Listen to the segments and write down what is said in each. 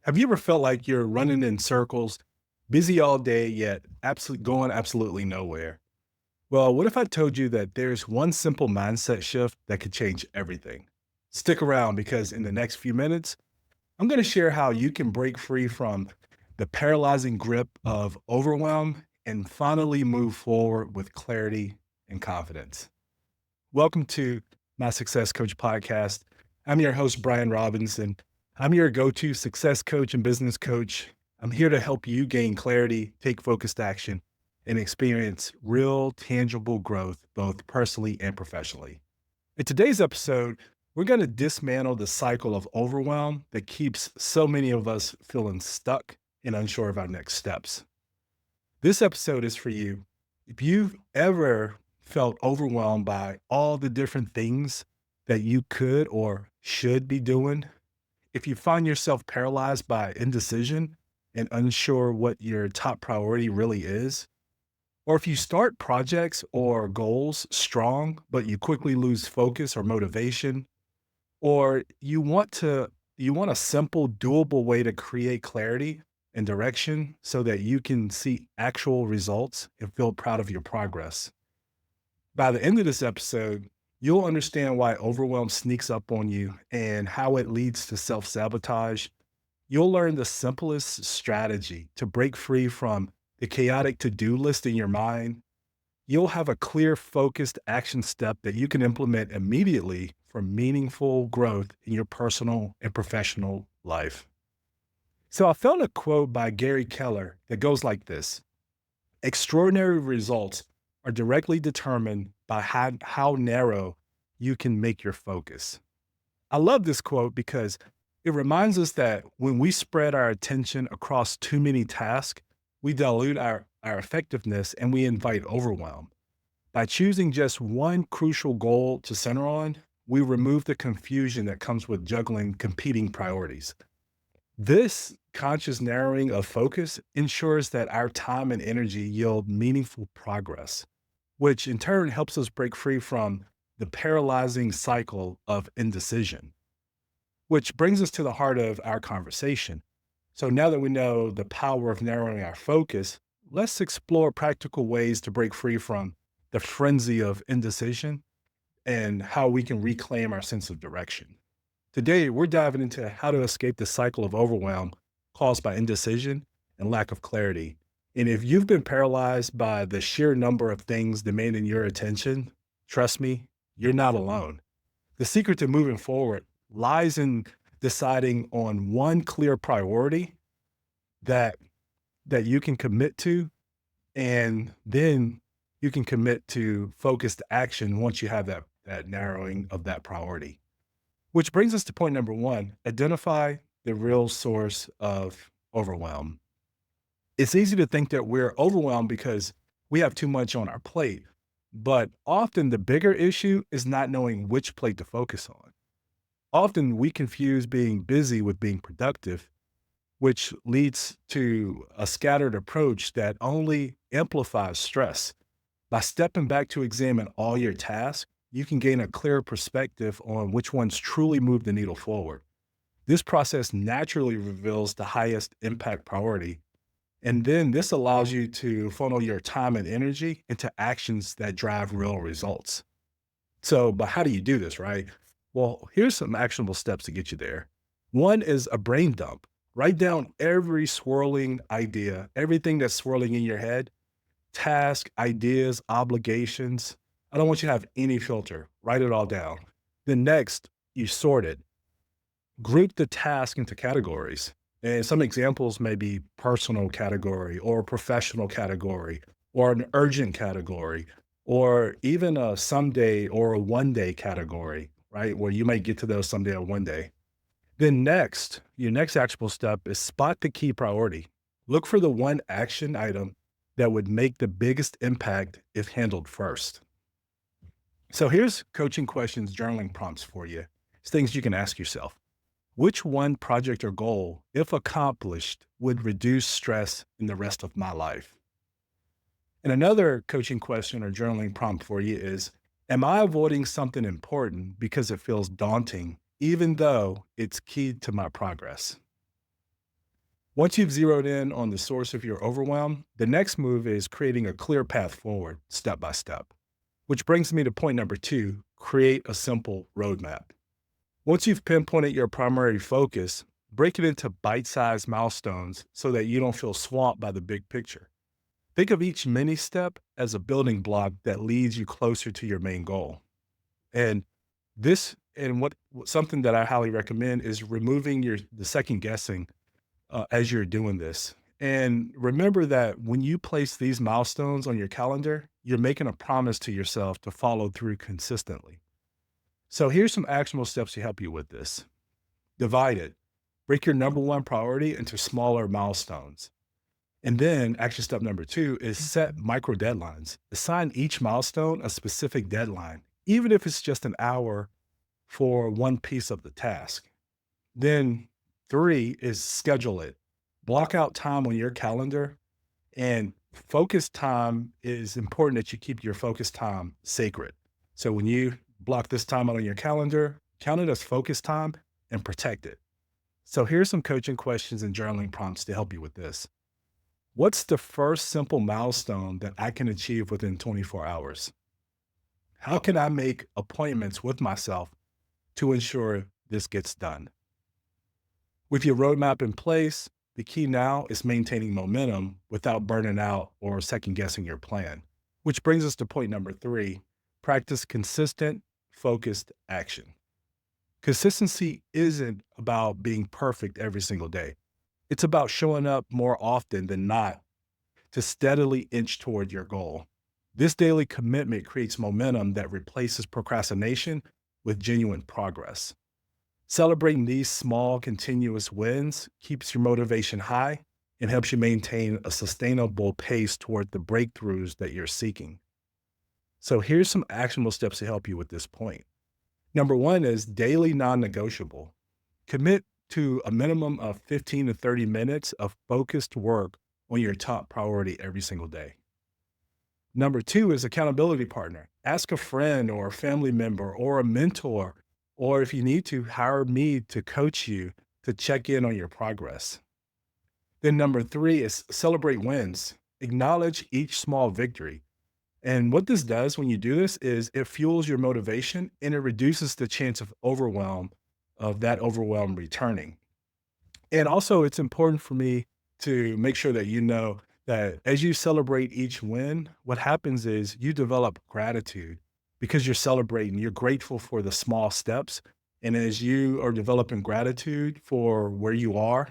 Have you ever felt like you're running in circles, busy all day, yet absolutely nowhere? Well, what if I told you that there's one simple mindset shift that could change everything? Stick around because in the next few minutes, I'm going to share how you can break free from the paralyzing grip of overwhelm and finally move forward with clarity and confidence. Welcome to my Success Coach podcast. I'm your host, Brian Robinson. I'm your go to success coach and business coach. I'm here to help you gain clarity, take focused action, and experience real, tangible growth, both personally and professionally. In today's episode, we're going to dismantle the cycle of overwhelm that keeps so many of us feeling stuck and unsure of our next steps. This episode is for you. If you've ever felt overwhelmed by all the different things that you could or should be doing, if you find yourself paralyzed by indecision and unsure what your top priority really is, or if you start projects or goals strong, but you quickly lose focus or motivation, or you want a simple, doable way to create clarity and direction so that you can see actual results and feel proud of your progress. By the end of this episode, you'll understand why overwhelm sneaks up on you and how it leads to self-sabotage. You'll learn the simplest strategy to break free from the chaotic to-do list in your mind. You'll have a clear, focused action step that you can implement immediately for meaningful growth in your personal and professional life. So I found a quote by Gary Keller that goes like this: extraordinary results are directly determined by how narrow you can make your focus. I love this quote because it reminds us that when we spread our attention across too many tasks, we dilute our effectiveness and we invite overwhelm. By choosing just one crucial goal to center on, we remove the confusion that comes with juggling competing priorities. This conscious narrowing of focus ensures that our time and energy yield meaningful progress, which in turn helps us break free from the paralyzing cycle of indecision. Which brings us to the heart of our conversation. So now that we know the power of narrowing our focus, let's explore practical ways to break free from the frenzy of indecision and how we can reclaim our sense of direction. Today, we're diving into how to escape the cycle of overwhelm caused by indecision and lack of clarity. And if you've been paralyzed by the sheer number of things demanding your attention, trust me, you're not alone. The secret to moving forward lies in deciding on one clear priority that you can commit to, and then you can commit to focused action once you have that narrowing of that priority. Which brings us to point number 1, identify the real source of overwhelm. It's easy to think that we're overwhelmed because we have too much on our plate, but often the bigger issue is not knowing which plate to focus on. Often we confuse being busy with being productive, which leads to a scattered approach that only amplifies stress. By stepping back to examine all your tasks, you can gain a clearer perspective on which ones truly move the needle forward. This process naturally reveals the highest impact priority. And then this allows you to funnel your time and energy into actions that drive real results. So, but how do you do this, right? Well, here's some actionable steps to get you there. One is a brain dump. Write down every swirling idea, everything that's swirling in your head, task, ideas, obligations. I don't want you to have any filter. Write it all down. Then next, you sort it. Group the task into categories. And some examples may be personal category or professional category or an urgent category or even a someday or a one day category, right? Where you might get to those someday or one day. Then next, your next actionable step is spot the key priority. Look for the one action item that would make the biggest impact if handled first. So here's coaching questions, journaling prompts for you. It's things you can ask yourself. Which one project or goal, if accomplished, would reduce stress in the rest of my life? And another coaching question or journaling prompt for you is: am I avoiding something important because it feels daunting, even though it's key to my progress? Once you've zeroed in on the source of your overwhelm, the next move is creating a clear path forward, step by step. Which brings me to point number two, create a simple roadmap. Once you've pinpointed your primary focus, break it into bite sized milestones so that you don't feel swamped by the big picture. Think of each mini step as a building block that leads you closer to your main goal. And something that I highly recommend is removing the second guessing as you're doing this. And remember that when you place these milestones on your calendar, you're making a promise to yourself to follow through consistently. So here's some actionable steps to help you with this. Divide it. Break your number one priority into smaller milestones. And then action step number two is set micro deadlines. Assign each milestone a specific deadline, even if it's just an hour for one piece of the task. Then three is schedule it. Block out time on your calendar, and focus time is important that you keep your focus time sacred. So when you block this time out on your calendar, count it as focus time and protect it. So here's some coaching questions and journaling prompts to help you with this. What's the first simple milestone that I can achieve within 24 hours? How can I make appointments with myself to ensure this gets done? With your roadmap in place, the key now is maintaining momentum without burning out or second guessing your plan. Which brings us to point number three, practice consistent, focused action. Consistency isn't about being perfect every single day. It's about showing up more often than not to steadily inch toward your goal. This daily commitment creates momentum that replaces procrastination with genuine progress. Celebrating these small, continuous wins keeps your motivation high and helps you maintain a sustainable pace toward the breakthroughs that you're seeking. So here's some actionable steps to help you with this point. Number one is daily non-negotiable. Commit to a minimum of 15 to 30 minutes of focused work on your top priority every single day. Number two is accountability partner. Ask a friend or a family member or a mentor, or if you need to, hire me to coach you to check in on your progress. Then number three is celebrate wins. Acknowledge each small victory. And what this does when you do this is it fuels your motivation and it reduces the chance of that overwhelm returning. And also, it's important for me to make sure that you know that as you celebrate each win, what happens is you develop gratitude because you're celebrating, you're grateful for the small steps. And as you are developing gratitude for where you are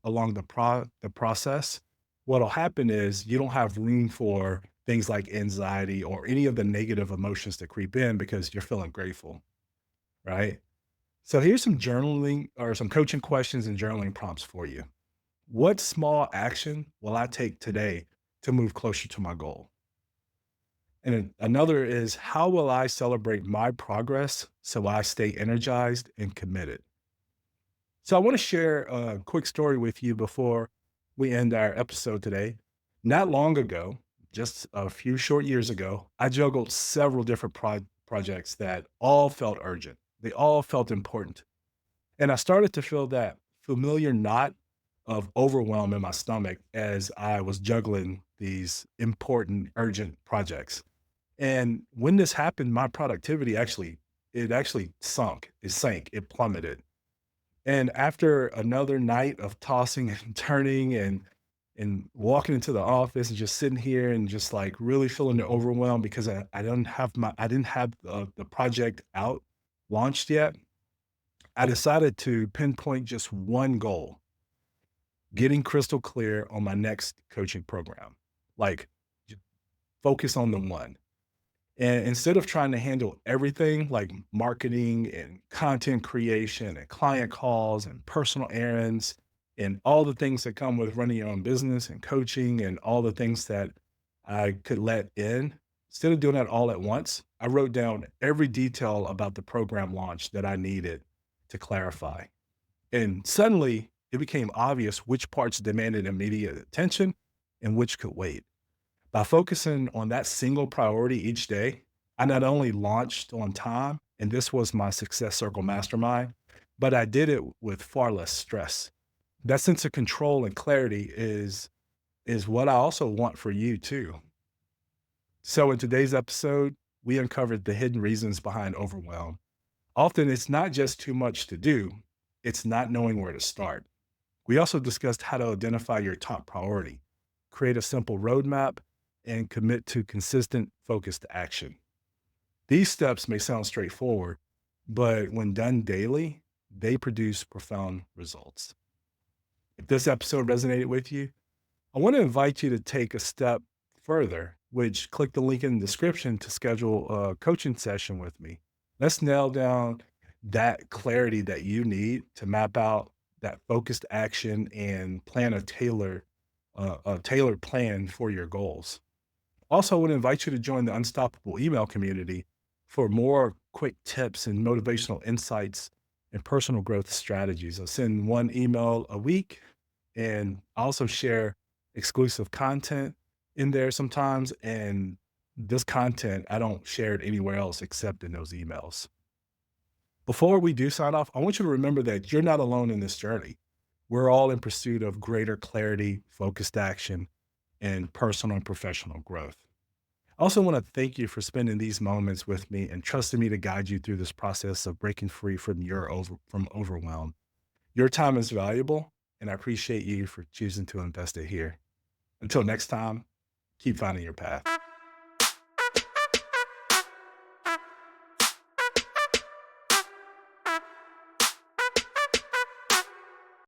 along the process, what'll happen is you don't have room for things like anxiety or any of the negative emotions that creep in because you're feeling grateful, right? So here's some journaling or some coaching questions and journaling prompts for you. What small action will I take today to move closer to my goal? And then another is how will I celebrate my progress so I stay energized and committed? So I want to share a quick story with you before we end our episode today. Not long ago, just a few short years ago, I juggled several different projects that all felt urgent. They all felt important. And I started to feel that familiar knot of overwhelm in my stomach as I was juggling these important, urgent projects. And when this happened, my productivity actually sunk. It sank. It plummeted. And after another night of tossing and turning and walking into the office and just sitting here and just like really feeling the overwhelm because I didn't have the project out launched yet. I decided to pinpoint just one goal, getting crystal clear on my next coaching program. Like, j- focus on the one. And instead of trying to handle everything like marketing and content creation and client calls and personal errands and all the things that come with running your own business and coaching and all the things that I could let in, instead of doing that all at once, I wrote down every detail about the program launch that I needed to clarify. And suddenly it became obvious which parts demanded immediate attention and which could wait. By focusing on that single priority each day, I not only launched on time, and this was my Success Circle Mastermind, but I did it with far less stress. That sense of control and clarity is what I also want for you too. So in today's episode, we uncovered the hidden reasons behind overwhelm. Often it's not just too much to do, it's not knowing where to start. We also discussed how to identify your top priority, create a simple roadmap, and commit to consistent, focused action. These steps may sound straightforward, but when done daily, they produce profound results. If this episode resonated with you, I want to invite you to take a step further, which click the link in the description to schedule a coaching session with me. Let's nail down that clarity that you need to map out that focused action and plan a tailored plan for your goals. Also, I want to invite you to join the Unstoppable email community for more quick tips and motivational insights and personal growth strategies. I send one email a week, and I also share exclusive content in there sometimes. And this content, I don't share it anywhere else except in those emails. Before we do sign off, I want you to remember that you're not alone in this journey. We're all in pursuit of greater clarity, focused action, and personal and professional growth. I also want to thank you for spending these moments with me and trusting me to guide you through this process of breaking free from overwhelm. Your time is valuable, and I appreciate you for choosing to invest it here. Until next time, keep finding your path.